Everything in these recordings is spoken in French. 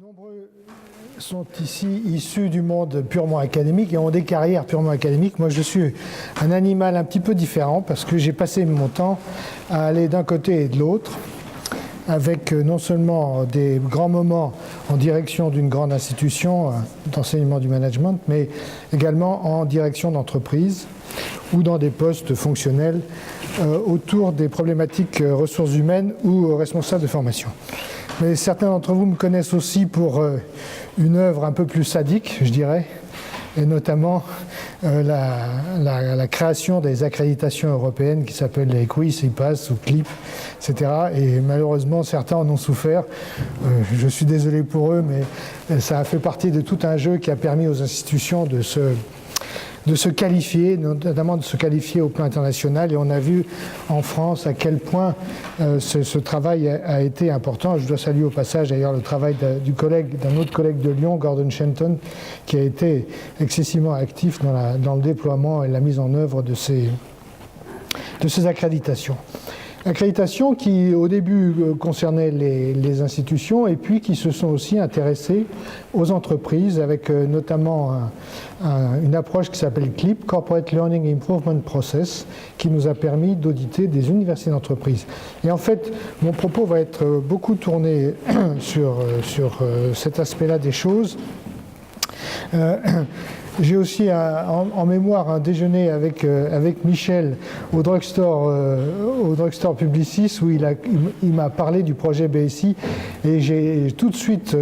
Nombreux sont ici issus du monde purement académique et ont des carrières purement académiques. Moi, je suis un animal un petit peu différent parce que j'ai passé mon temps à aller d'un côté et de l'autre, avec non seulement des grands moments en direction d'une grande institution d'enseignement du management, mais également en direction d'entreprise ou dans des postes fonctionnels autour des problématiques ressources humaines ou responsables de formation. Mais certains d'entre vous me connaissent aussi pour une œuvre un peu plus sadique, je dirais, et notamment la création des accréditations européennes qui s'appellent les QUIS, IPAS ou CLIP, etc. Et malheureusement, certains en ont souffert. Je suis désolé pour eux, mais ça a fait partie de tout un jeu qui a permis aux institutions de se qualifier, notamment de se qualifier au plan international. Et on a vu en France à quel point ce travail a été important. Je dois saluer au passage d'ailleurs le travail d'un autre collègue de Lyon, Gordon Shenton, qui a été excessivement actif dans le déploiement et la mise en œuvre de ces accréditations. Accréditations qui, au début, concernaient les institutions et puis qui se sont aussi intéressées aux entreprises avec notamment une approche qui s'appelle CLIP, Corporate Learning Improvement Process, qui nous a permis d'auditer des universités d'entreprise. Et en fait, mon propos va être beaucoup tourné sur cet aspect-là des choses. J'ai aussi en mémoire un déjeuner avec Michel au drugstore Publicis où il m'a parlé du projet BSI et j'ai tout de suite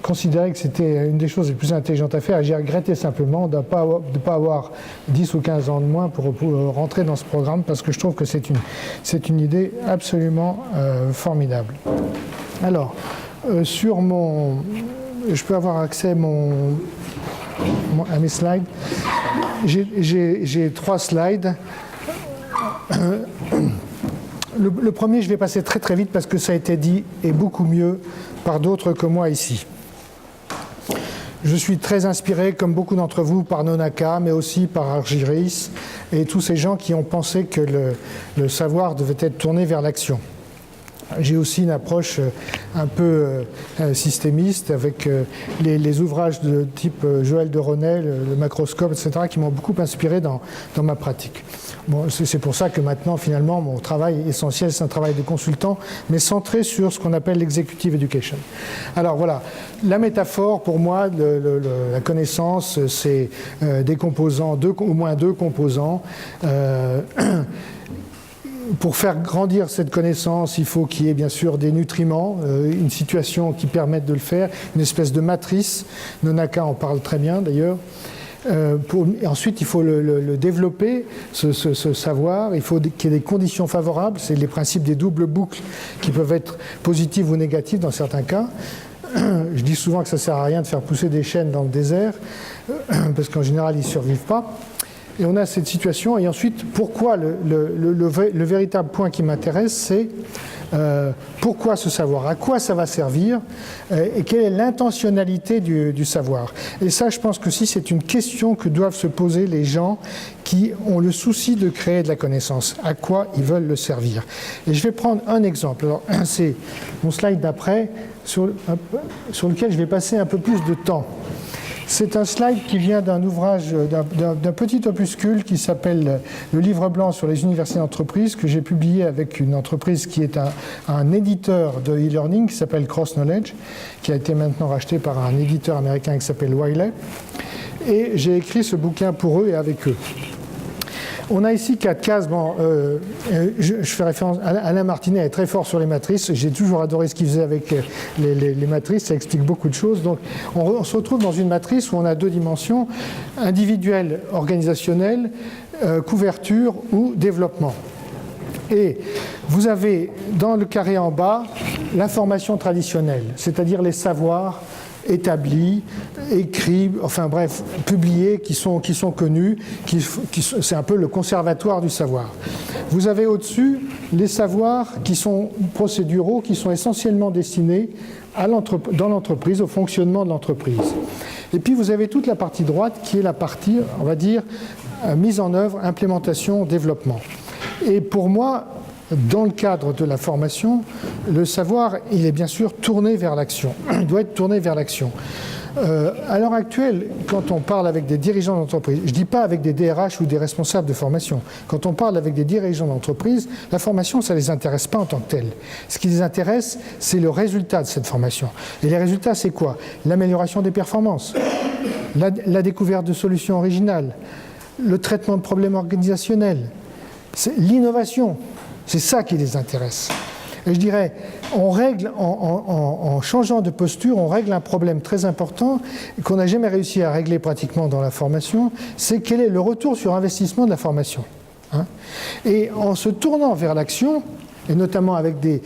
considéré que c'était une des choses les plus intelligentes à faire et j'ai regretté simplement de ne pas avoir 10 ou 15 ans de moins pour rentrer dans ce programme parce que je trouve que c'est une idée absolument formidable. Alors, je peux avoir accès à mes slides. J'ai 3 slides. Le premier, je vais passer très très vite parce que ça a été dit et beaucoup mieux par d'autres que moi ici. Je suis très inspiré, comme beaucoup d'entre vous, par Nonaka, mais aussi par Argyris et tous ces gens qui ont pensé que le savoir devait être tourné vers l'action. J'ai aussi une approche un peu systémiste avec les ouvrages de type Joël de René, le macroscope, etc., qui m'ont beaucoup inspiré dans ma pratique. Bon, c'est pour ça que maintenant, finalement, mon travail essentiel, c'est un travail de consultant, mais centré sur ce qu'on appelle l'executive education. Alors voilà, la métaphore, pour moi, la connaissance, c'est des composants, au moins 2 composants. Pour faire grandir cette connaissance, il faut qu'il y ait bien sûr des nutriments, une situation qui permette de le faire, une espèce de matrice. Nonaka en parle très bien d'ailleurs. Ensuite, il faut le développer, ce savoir. Il faut qu'il y ait des conditions favorables. C'est les principes des doubles boucles qui peuvent être positives ou négatives dans certains cas. Je dis souvent que ça ne sert à rien de faire pousser des chênes dans le désert, parce qu'en général, ils ne survivent pas. Et on a cette situation. Et ensuite, pourquoi le véritable point qui m'intéresse, c'est pourquoi ce savoir, à quoi ça va servir et quelle est l'intentionnalité du savoir. Et ça, je pense que si c'est une question que doivent se poser les gens qui ont le souci de créer de la connaissance, à quoi ils veulent le servir. Et je vais prendre un exemple. Alors, c'est mon slide d'après, sur lequel je vais passer un peu plus de temps. C'est un slide qui vient d'un ouvrage, d'un petit opuscule qui s'appelle Le Livre blanc sur les universités d'entreprise, que j'ai publié avec une entreprise qui est un éditeur de e-learning qui s'appelle Cross Knowledge, qui a été maintenant racheté par un éditeur américain qui s'appelle Wiley. Et j'ai écrit ce bouquin pour eux et avec eux. On a ici 4 cases. Bon, je fais référence. Alain Martinet est très fort sur les matrices. J'ai toujours adoré ce qu'il faisait avec les matrices. Ça explique beaucoup de choses. Donc, on se retrouve dans une matrice où on a 2 dimensions individuelle, organisationnelle, couverture ou développement. Et vous avez dans le carré en bas l'information traditionnelle, c'est-à-dire les savoirs établis, écrits, enfin bref, publiés, qui sont connus, c'est un peu le conservatoire du savoir. Vous avez au-dessus les savoirs qui sont procéduraux, qui sont essentiellement destinés dans l'entreprise, au fonctionnement de l'entreprise. Et puis vous avez toute la partie droite qui est la partie, on va dire, mise en œuvre, implémentation, développement. Et pour moi, dans le cadre de la formation, le savoir, il est bien sûr tourné vers l'action. Il doit être tourné vers l'action. À l'heure actuelle, quand on parle avec des dirigeants d'entreprise, je ne dis pas avec des DRH ou des responsables de formation, quand on parle avec des dirigeants d'entreprise, la formation, ça ne les intéresse pas en tant que telle. Ce qui les intéresse, c'est le résultat de cette formation. Et les résultats, c'est quoi? L'amélioration des performances, la découverte de solutions originales, le traitement de problèmes organisationnels, c'est l'innovation. C'est ça qui les intéresse. Et je dirais, on règle, en changeant de posture, on règle un problème très important qu'on n'a jamais réussi à régler pratiquement dans la formation, c'est quel est le retour sur investissement de la formation. Hein? Et en se tournant vers l'action, et notamment avec des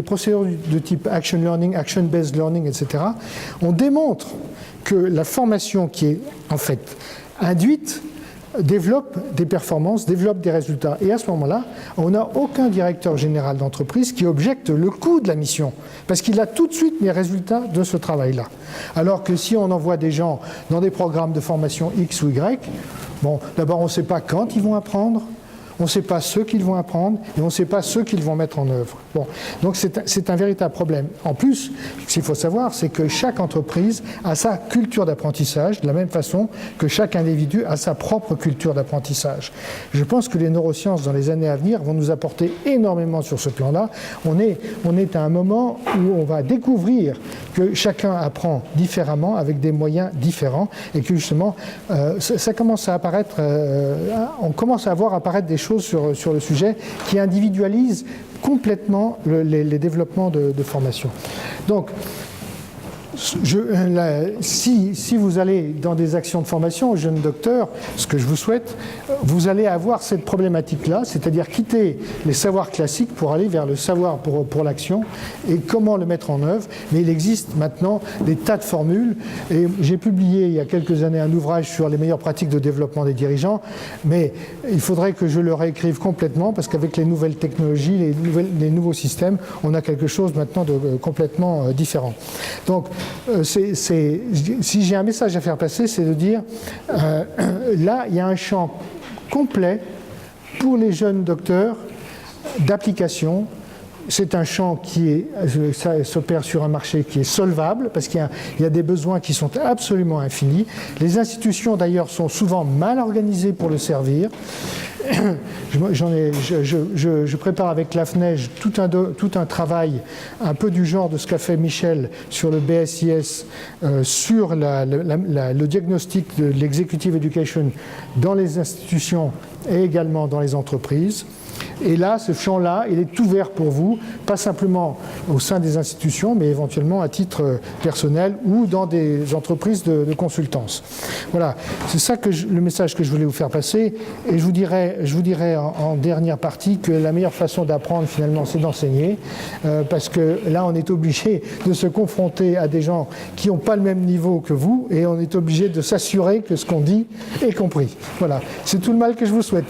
procédures de type action learning, action-based learning, etc., on démontre que la formation qui est en fait induite développe des performances, développe des résultats. Et à ce moment-là, on n'a aucun directeur général d'entreprise qui objecte le coût de la mission, parce qu'il a tout de suite les résultats de ce travail-là. Alors que si on envoie des gens dans des programmes de formation X ou Y, bon, d'abord on ne sait pas quand ils vont apprendre, on ne sait pas ce qu'ils vont apprendre et on ne sait pas ce qu'ils vont mettre en œuvre. Bon, donc c'est un véritable problème. En plus, ce qu'il faut savoir, c'est que chaque entreprise a sa culture d'apprentissage, de la même façon que chaque individu a sa propre culture d'apprentissage. Je pense que les neurosciences, dans les années à venir, vont nous apporter énormément sur ce plan-là. On est à un moment où on va découvrir que chacun apprend différemment, avec des moyens différents, et que justement, ça commence à apparaître, on commence à voir apparaître des choses sur le sujet qui individualisent complètement les développements de formation. Donc, si vous allez dans des actions de formation, jeunes docteurs, ce que je vous souhaite, vous allez avoir cette problématique-là, c'est-à-dire quitter les savoirs classiques pour aller vers le savoir pour l'action et comment le mettre en œuvre. Mais il existe maintenant des tas de formules et j'ai publié il y a quelques années un ouvrage sur les meilleures pratiques de développement des dirigeants, mais il faudrait que je le réécrive complètement parce qu'avec les nouvelles technologies, les nouveaux systèmes, on a quelque chose maintenant de complètement différent. Donc, si j'ai un message à faire passer, c'est de dire là, il y a un champ complet pour les jeunes docteurs d'application. C'est un champ qui s'opère sur un marché qui est solvable parce qu'il y a des besoins qui sont absolument infinis. Les institutions d'ailleurs sont souvent mal organisées pour le servir. Je prépare avec l'AFNEJ tout un travail un peu du genre de ce qu'a fait Michel sur le BSIS, sur le diagnostic de l'executive education dans les institutions et également dans les entreprises. Et là, ce champ-là, il est ouvert pour vous, pas simplement au sein des institutions, mais éventuellement à titre personnel ou dans des entreprises de consultance. Voilà, c'est ça le message que je voulais vous faire passer. Et je vous dirais en dernière partie que la meilleure façon d'apprendre, finalement, c'est d'enseigner, parce que là, on est obligé de se confronter à des gens qui n'ont pas le même niveau que vous, et on est obligé de s'assurer que ce qu'on dit est compris. Voilà, c'est tout le mal que je vous souhaite.